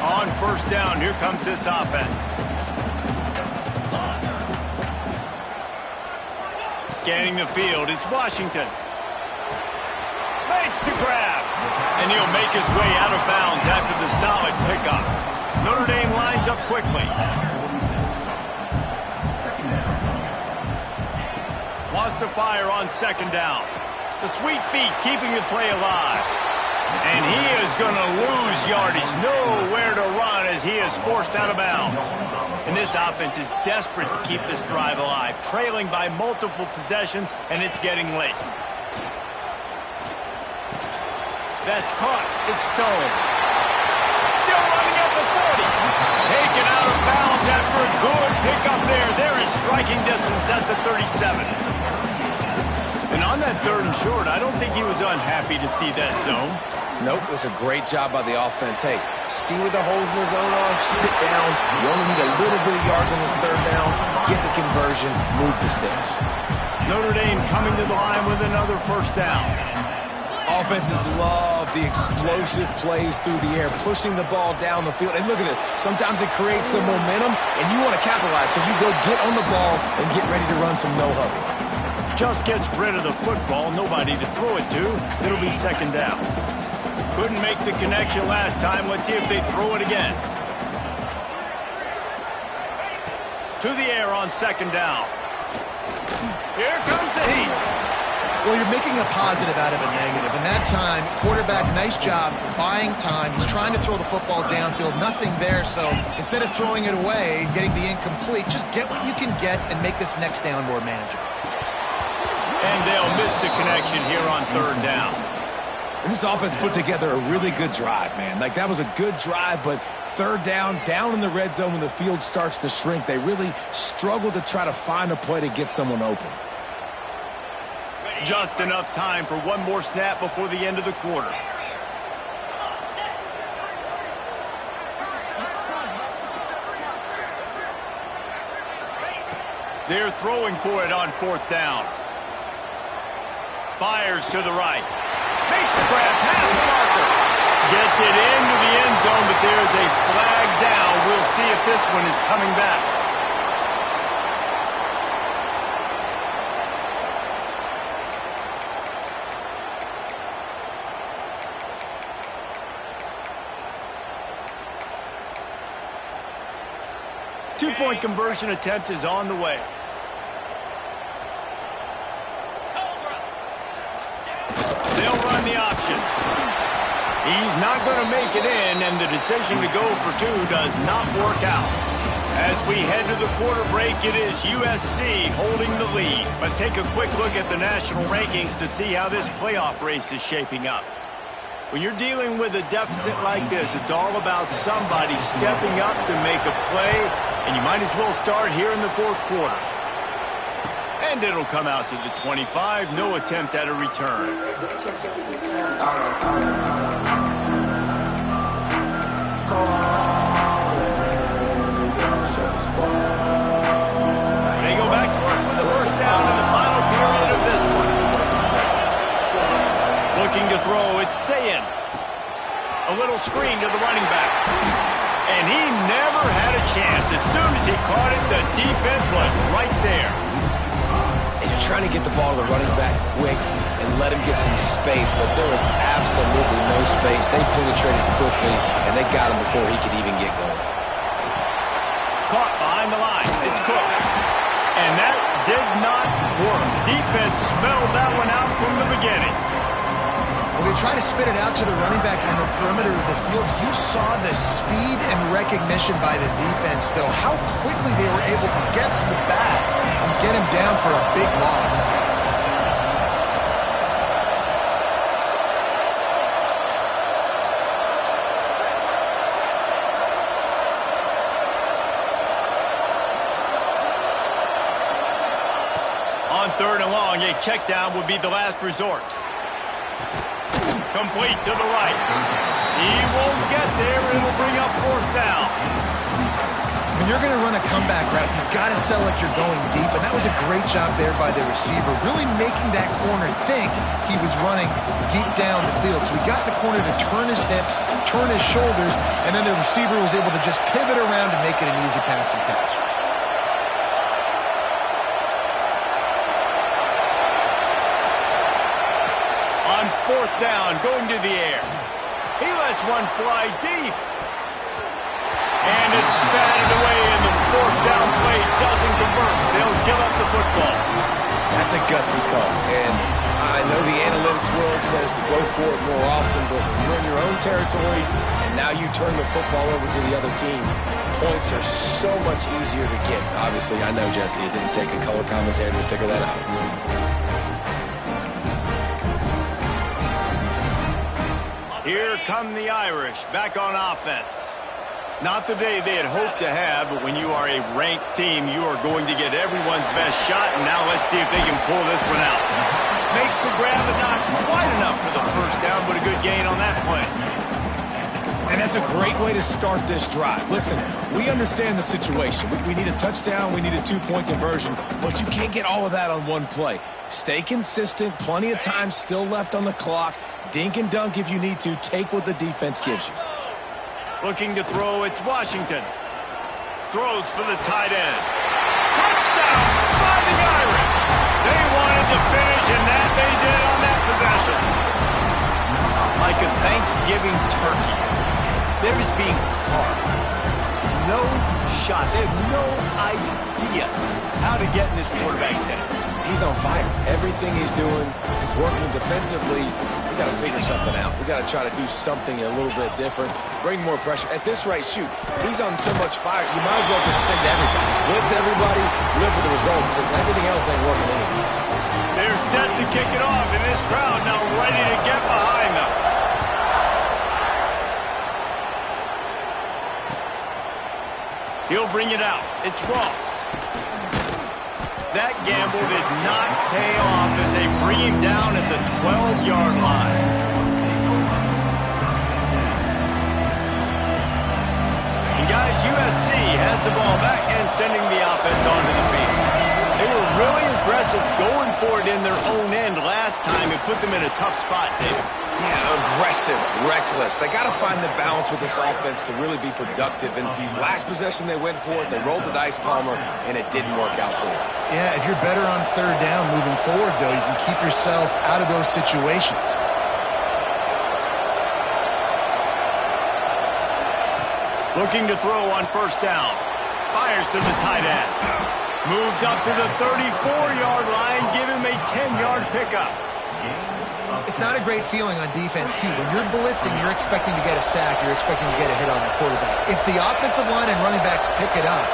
On first down, here comes this offense. Scanning the field, it's Washington. Makes the grab. And he'll make his way out of bounds after the solid pickup. Notre Dame lines up quickly. Wants to fire on second down. The sweet feet keeping the play alive. And he is going to lose yardage. Nowhere to run as he is forced out of bounds. And this offense is desperate to keep this drive alive. Trailing by multiple possessions, and it's getting late. That's caught. It's Stone. Still running at the 40. Taken out of bounds after a good pickup there. They're in striking distance at the 37. And on that third and short, I don't think he was unhappy to see that zone. Nope, it was a great job by the offense. Hey, see where the holes in the zone are? Sit down. You only need a little bit of yards on this third down. Get the conversion. Move the sticks. Notre Dame coming to the line with another first down. Offenses love the explosive plays through the air, pushing the ball down the field. And look at this. Sometimes it creates some momentum, and you want to capitalize. So you go get on the ball and get ready to run some no-huddle. Just gets rid of the football. Nobody to throw it to. It'll be second down. Couldn't make the connection last time. Let's see if they throw it again. To the air on second down. Here comes the heat. Well, you're making a positive out of a negative. And that time, quarterback, nice job buying time. He's trying to throw the football downfield. Nothing there. So instead of throwing it away, getting the incomplete, just get what you can get and make this next down more manageable. And they'll miss the connection here on third down. And this offense put together a really good drive, man. Like, that was a good drive, but third down in the red zone when the field starts to shrink, they really struggle to try to find a play to get someone open. Just enough time for one more snap before the end of the quarter. They're throwing for it on 4th down. Fires to the right. Makes the grab past the marker. Gets it into the end zone, but there's a flag down. We'll see if this one is coming back. Two-point conversion attempt is on the way. They'll run the option. He's not going to make it in, and the decision to go for 2 does not work out. As we head to the quarter break, it is USC holding the lead. Let's take a quick look at the national rankings to see how this playoff race is shaping up. When you're dealing with a deficit like this, it's all about somebody stepping up to make a play, and you might as well start here in the 4th quarter. And it'll come out to the 25. No attempt at a return. They go back to work with the first down in the final period of this one. Looking to throw, it's Sayin. A little screen to the running back. And he never had a chance. As soon as he caught it, the defense was right there. And you're trying to get the ball to the running back quick and let him get some space, but there was absolutely no space. They penetrated quickly, and they got him before he could even get going. Caught behind the line. It's Cook. And that did not work. Defense smelled that one out from the beginning. Well, they try to spit it out to the running back on the perimeter of the field. You saw the speed and recognition by the defense, though, how quickly they were able to get to the back and get him down for a big loss. On 3rd and long, a check down would be the last resort. Complete to the right. He won't get there. It'll bring up 4th down. When you're going to run a comeback route, you've got to sell like you're going deep, and that was a great job there by the receiver, really making that corner think he was running deep down the field. So he got the corner to turn his hips, turn his shoulders, and then the receiver was able to just pivot around and make it an easy pass and catch. On 4th down, going to the air. He lets one fly deep. And it's batted away, and the 4th down play doesn't convert. They'll give up the football. That's a gutsy call. And I know the analytics world says to go for it more often, but when you're in your own territory and now you turn the football over to the other team, points are so much easier to get. Obviously, I know, Jesse, it didn't take a color commentator to figure that out. Here come the Irish back on offense. Not the day they had hoped to have, but when you are a ranked team, you are going to get everyone's best shot, and now let's see if they can pull this one out. Makes the grab, but not quite enough for the first down, but a good gain on that play. And that's a great way to start this drive. Listen, we understand the situation. We need a touchdown, we need a 2-point conversion, but you can't get all of that on one play. Stay consistent, plenty of time still left on the clock. Dink and dunk if you need to. Take what the defense gives you. Looking to throw, it's Washington. Throws for the tight end. Touchdown, Fighting Irish. They wanted to finish, and that they did on that possession. Like a Thanksgiving turkey, there is being carved. No shot. They have no idea how to get in this quarterback's head. He's on fire. Everything he's doing is working defensively. We got to figure something out. We got to try to do something a little bit different. Bring more pressure. At this rate, shoot, he's on so much fire, you might as well just send everybody. Blitz everybody, live with the results, because everything else ain't working anyways. They're set to kick it off, and this crowd now ready to get behind them. He'll bring it out. It's Ross. That gamble did not pay off as they bring him down at the 12-yard line. And guys, USC has the ball back and sending the offense onto the field. They were really aggressive going for it in their own end last time and put them in a tough spot, David. Yeah, aggressive, reckless. They got to find the balance with this offense to really be productive. And last possession they went for it, they rolled the dice, Palmer, and it didn't work out for them. Yeah, if you're better on third down moving forward, though, you can keep yourself out of those situations. Looking to throw on first down. Fires to the tight end. Moves up to the 34-yard line, give him a 10-yard pickup. It's not a great feeling on defense, too. When you're blitzing, you're expecting to get a sack. You're expecting to get a hit on the quarterback. If the offensive line and running backs pick it up,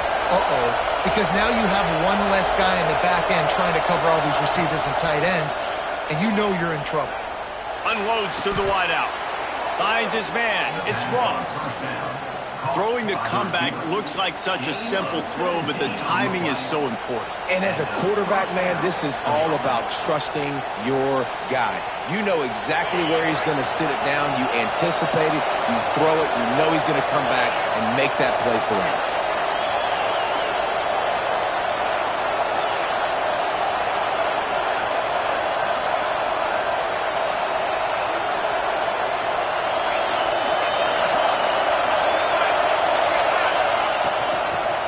because now you have one less guy in the back end trying to cover all these receivers and tight ends, and you know you're in trouble. Unloads to the wideout. Finds his man. It's Ross. Throwing the comeback looks like such a simple throw, but the timing is so important. And as a quarterback, man, this is all about trusting your guy. You know exactly where he's going to sit it down. You anticipate it. You throw it. You know he's going to come back and make that play for you.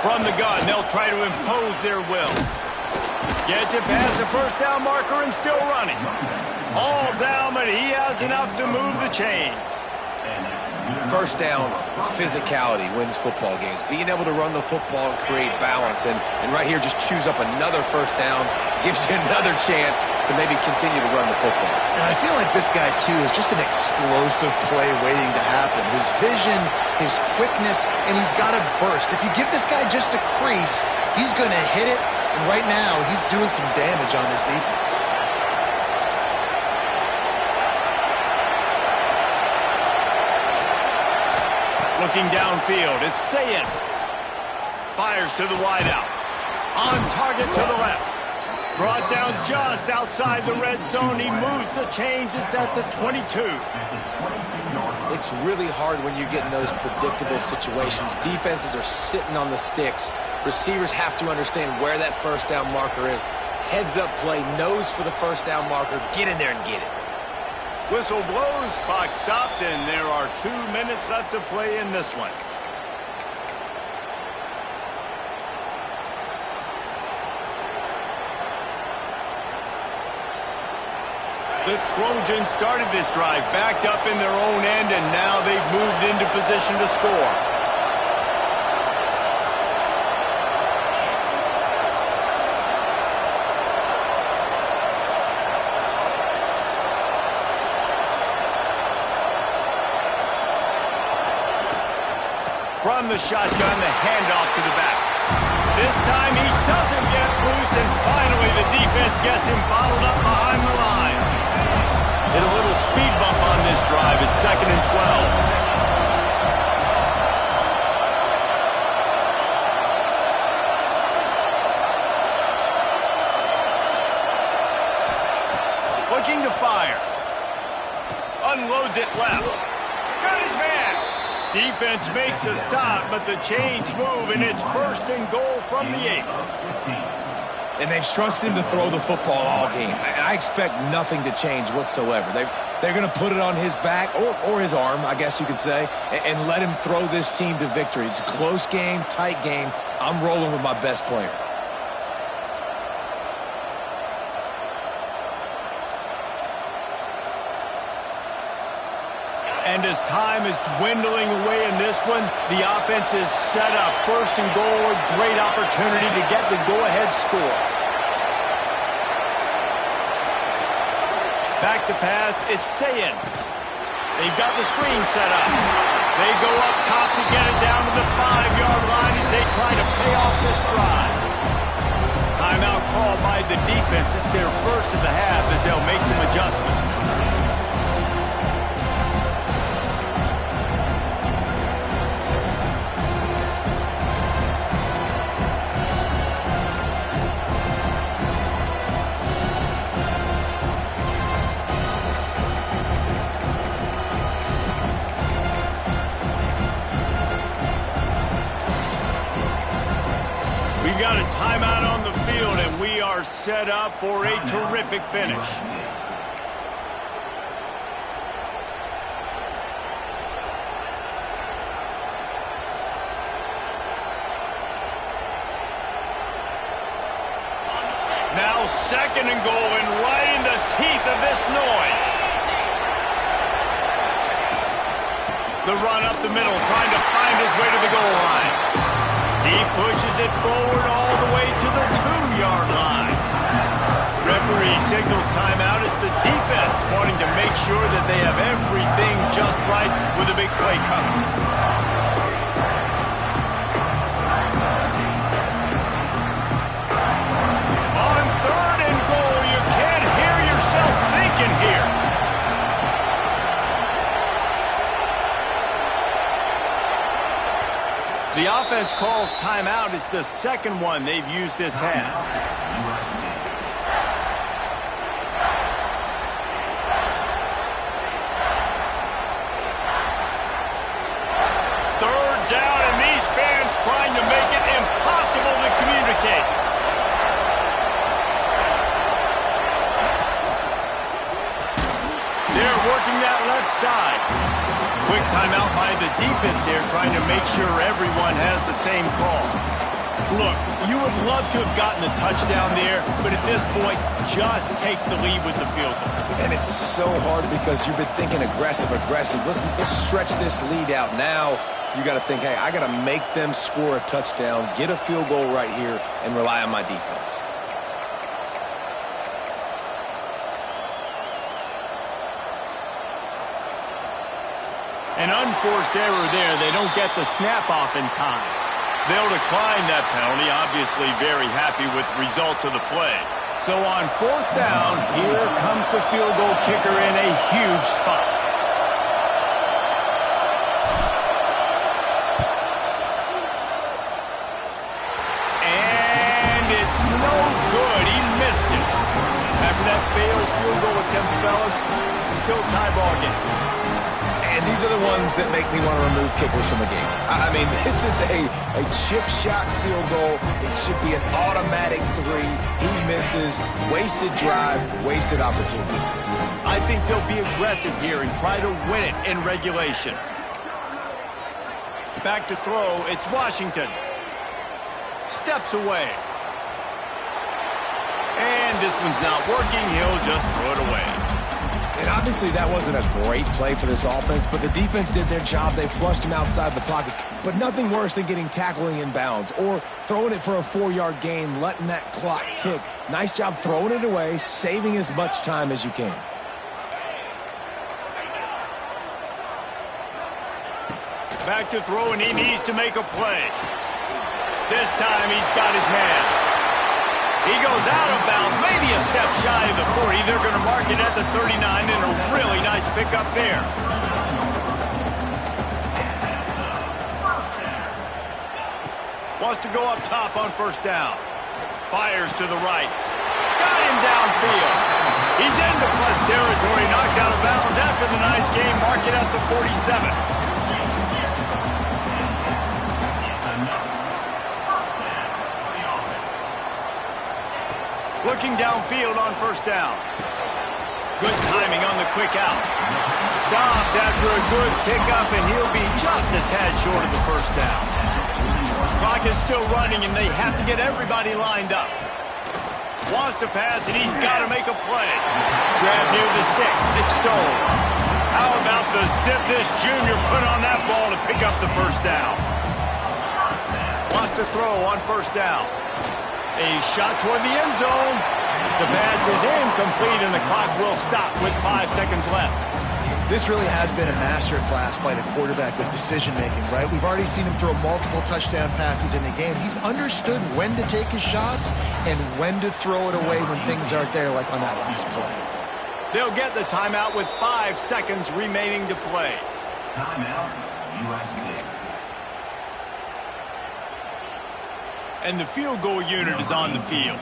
From the gun, they'll try to impose their will. Gets it past the first down marker and still running. All down, but he has enough to move the chains. First down, physicality wins football games. Being able to run the football and create balance. And right here, just choose up another first down. Gives you another chance to maybe continue to run the football. And I feel like this guy, too, is just an explosive play waiting to happen. His vision, his quickness, and he's got a burst. If you give this guy just a crease, he's going to hit it. And right now, he's doing some damage on this defense. Looking downfield, it's Sayin. Fires to the wideout. On target to the left. Brought down just outside the red zone. He moves the chains. It's at the 22. It's really hard when you get in those predictable situations. Defenses are sitting on the sticks. Receivers have to understand where that first down marker is. Heads up play, nose for the first down marker. Get in there and get it. Whistle blows, clock stops, and there are 2 minutes left to play in this one. The Trojans started this drive backed up in their own end, and now they've moved into position to score. From the shotgun, the handoff to the back. This time he doesn't get loose, and finally the defense gets him bottled up behind the line. Hit a little speed bump on this drive. It's 2nd and 12. Looking to fire. Unloads it left. Got his man. Defense makes a stop, but the chains move, and it's 1st and goal from the 8. And they've trusted him to throw the football all game. I expect nothing to change whatsoever. They're going to put it on his back, or his arm, I guess you could say, and let him throw this team to victory. It's a close game, tight game. I'm rolling with my best player. And as time is dwindling away in this one, the offense is set up. 1st and goal, a great opportunity to get the go-ahead score. Back to pass, it's Sayin. They've got the screen set up. They go up top to get it down to the 5-yard line as they try to pay off this drive. Timeout called by the defense. It's their first of the half as they'll make some adjustments. got a timeout on the field, and we are set up for a terrific finish. Now 2nd and goal, and right in the teeth of this noise. The run up the middle, trying to find his way to the goal line. He pushes it forward all the way to the 2-yard line. Referee signals timeout as the defense wanting to make sure that they have everything just right with a big play coming. Here. The offense calls timeout. It's the 2nd one they've used this half. Third down, and these fans trying to make it impossible to communicate. They're working that left side. Quick timeout by the defense there, trying to make sure everyone has the same call. Look, you would love to have gotten the touchdown there, but at this point, just take the lead with the field goal. And it's so hard because you've been thinking aggressive. Listen, let's stretch this lead out. Now you got to think, hey, I got to make them score a touchdown, get a field goal right here, and rely on my defense. An unforced error there. They don't get the snap off in time. They'll decline that penalty, obviously very happy with the results of the play. So on 4th down, here comes the field goal kicker in a huge spot. And it's no good. He missed it. After that failed field goal attempt, fellas, still tie ball game. And these are the ones that make me want to remove kickers from the game. I mean, this is a chip shot field goal. It should be an automatic 3. He misses. Wasted drive, wasted opportunity. I think they'll be aggressive here and try to win it in regulation. Back to throw. It's Washington. Steps away. And this one's not working. He'll just throw it away. And obviously that wasn't a great play for this offense, but the defense did their job. They flushed him outside the pocket. But nothing worse than getting tackling in bounds or throwing it for a 4-yard gain, letting that clock tick. Nice job throwing it away, saving as much time as you can. Back to throw, and he needs to make a play. This time he's got his man. He goes out of bounds, maybe a step shy of the 40. They're going to mark it at the 39, and a really nice pickup there. Wants to go up top on 1st down. Fires to the right. Got him downfield. He's into plus territory, knocked out of bounds after the nice game. Mark it at the 47. Looking downfield on 1st down. Good timing on the quick out. Stopped after a good pickup, and he'll be just a tad short of the 1st down. Clock is still running, and they have to get everybody lined up. Wants to pass, and he's got to make a play. Grab near the sticks. It's stolen. How about the zip this junior put on that ball to pick up the 1st down? Wants to throw on 1st down. A shot toward the end zone. The pass is incomplete, and the clock will stop with 5 seconds left. This really has been a masterclass by the quarterback with decision-making, right? We've already seen him throw multiple touchdown passes in the game. He's understood when to take his shots and when to throw it away when things aren't there, like on that last play. They'll get the timeout with 5 seconds remaining to play. Timeout, USC. And the field goal unit is on the field.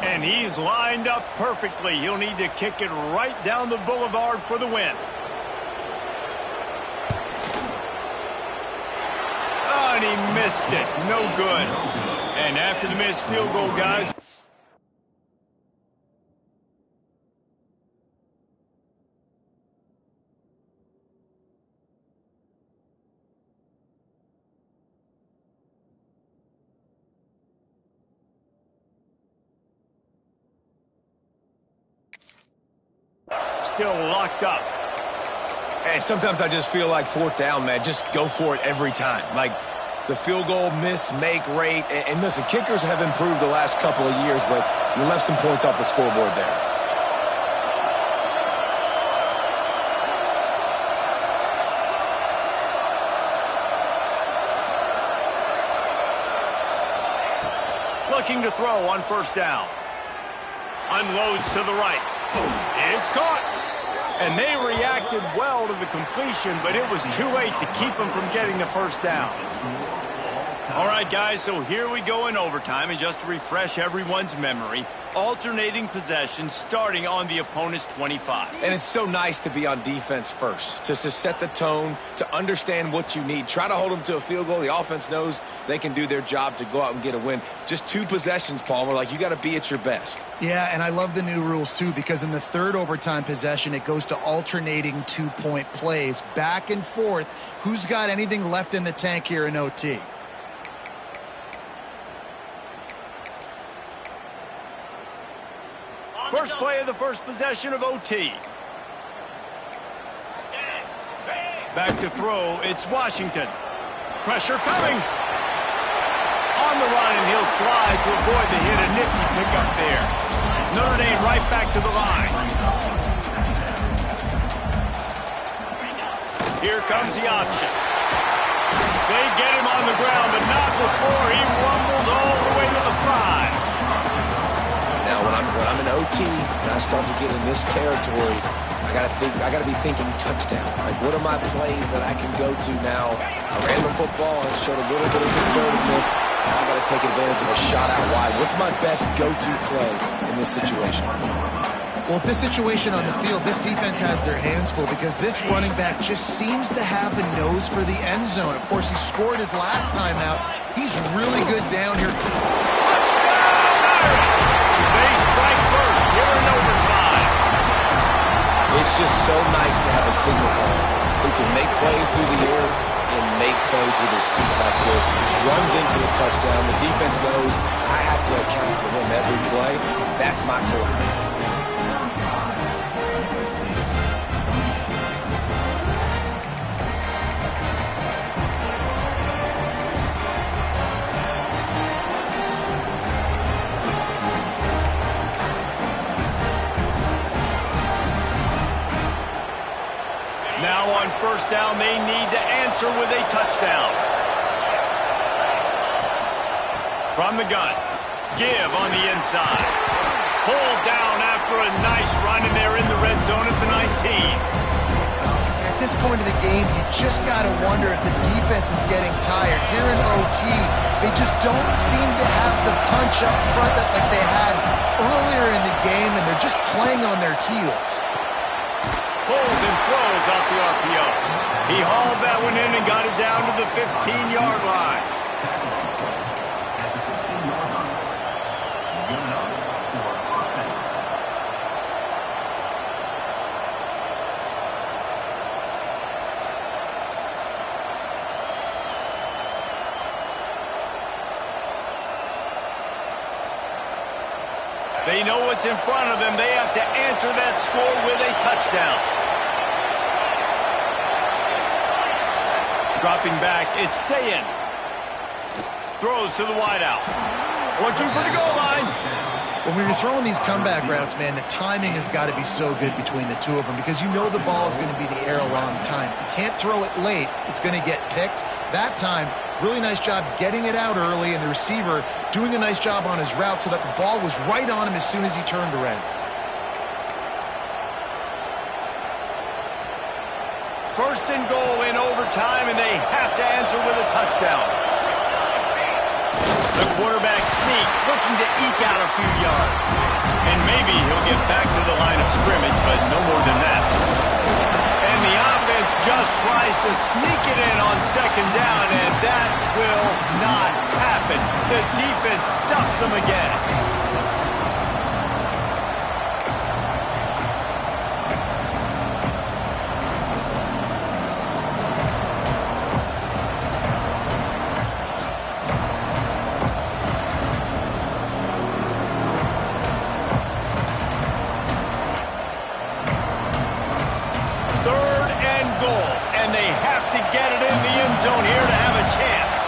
And he's lined up perfectly. He'll need to kick it right down the boulevard for the win. Oh, and he he missed it. No good. And after the missed field goal, guys, still locked up. And sometimes I just feel like fourth down, man. Just go for it every time. Like the field goal miss-make rate. And listen, kickers have improved the last couple of years, but you left some points off the scoreboard there. Looking to throw on first down. Unloads to the right. It's caught. And they reacted well to the completion, but it was too late to keep them from getting the first down. All right, guys, so here we go in overtime, and just to refresh everyone's memory, alternating possession starting on the opponent's 25. And it's so nice to be on defense first, to set the tone, to understand what you need. Try to hold them to a field goal. The offense knows they can do their job to go out and get a win. Just 2 possessions, Palmer. Like, you got to be at your best. Yeah, and I love the new rules, too, because in the third overtime possession, it goes to alternating 2-point plays, back and forth. Who's got anything left in the tank here in OT? First play of the first possession of OT. Back to throw, it's Washington. Pressure coming. On the run, and he'll slide to avoid the hit. A nifty pickup there. Notre Dame right back to the line. Here comes the option. They get him on the ground, but not before he rumbles all the way to the 5. Now, when I'm in OT and I start to get in this territory, I gotta be thinking touchdown. Like, what are my plays that I can go to now? I ran the football and showed a little bit of conservativeness. Now I gotta take advantage of a shot out wide. What's my best go-to play in this situation? Well, this situation on the field, this defense has their hands full because this running back just seems to have a nose for the end zone. Of course, he scored his last time out. He's really good down here. They strike first here in overtime. It's just so nice to have a signal ball who can make plays through the air and make plays with his feet like this. Runs in for the touchdown. The defense knows I have to account for him every play. That's my quarterback. Now on first down, they need to answer with a touchdown. From the gun, give on the inside. Pulled down after a nice run, and they're in the red zone at the 19. At this point of the game, you just got to wonder if the defense is getting tired. Here in OT, they just don't seem to have the punch up front that like they had earlier in the game, and they're just playing on their heels. Pulls and throws off the RPO. He hauled that one in and got it down to the 15-yard line. They know what's in front of them. They have to answer that score with a touchdown. Dropping back, it's Sayin. Throws to the wideout. Looking for the goal line. When you're throwing these comeback routes, man, the timing has got to be so good between the two of them because you know the ball is going to be the air a long time. You can't throw it late. It's going to get picked. That time, really nice job getting it out early, and the receiver doing a nice job on his route so that the ball was right on him as soon as he turned around. First and goal in overtime, and they have to answer with a touchdown. The quarterback sneak, looking to eke out a few yards. And maybe he'll get back to the line of scrimmage, but no more than that. And the offense just tries to sneak it in on second down, and that will not happen. The defense stuffs them again. Zone here to have a chance.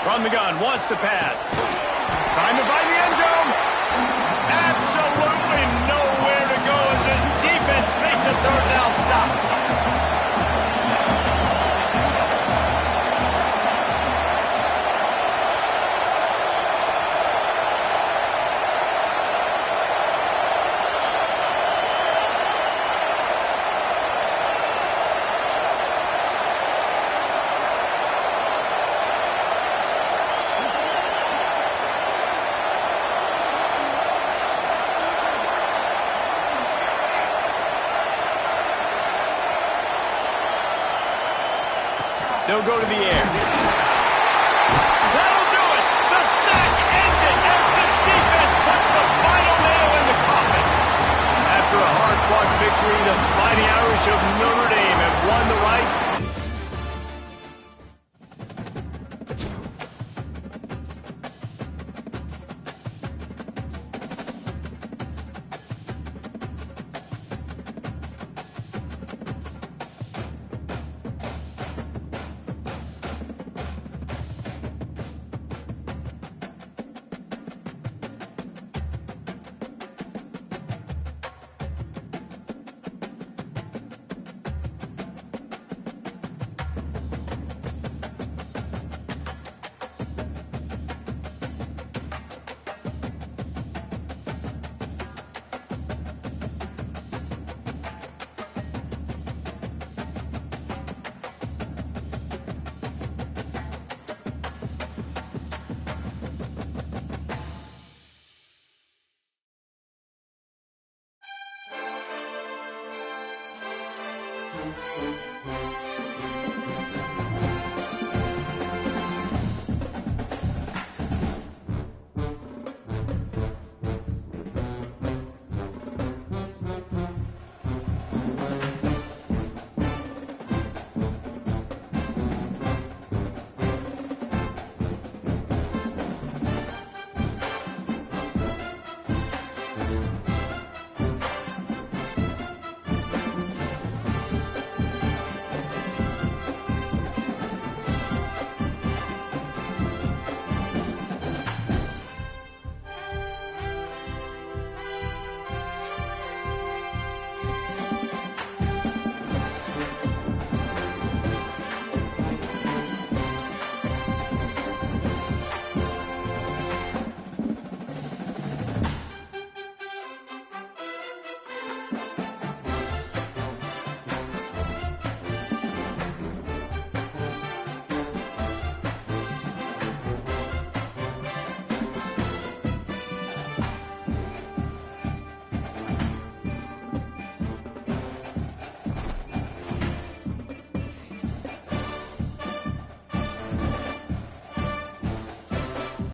From the gun, wants to pass. Trying to find the end zone. Absolutely nowhere to go as this defense makes a third down stop. They'll go to the air. That'll do it! The sack ends it as the defense puts the final nail in the coffin. After a hard-fought victory, the Fighting Irish of Notre Dame have won the right.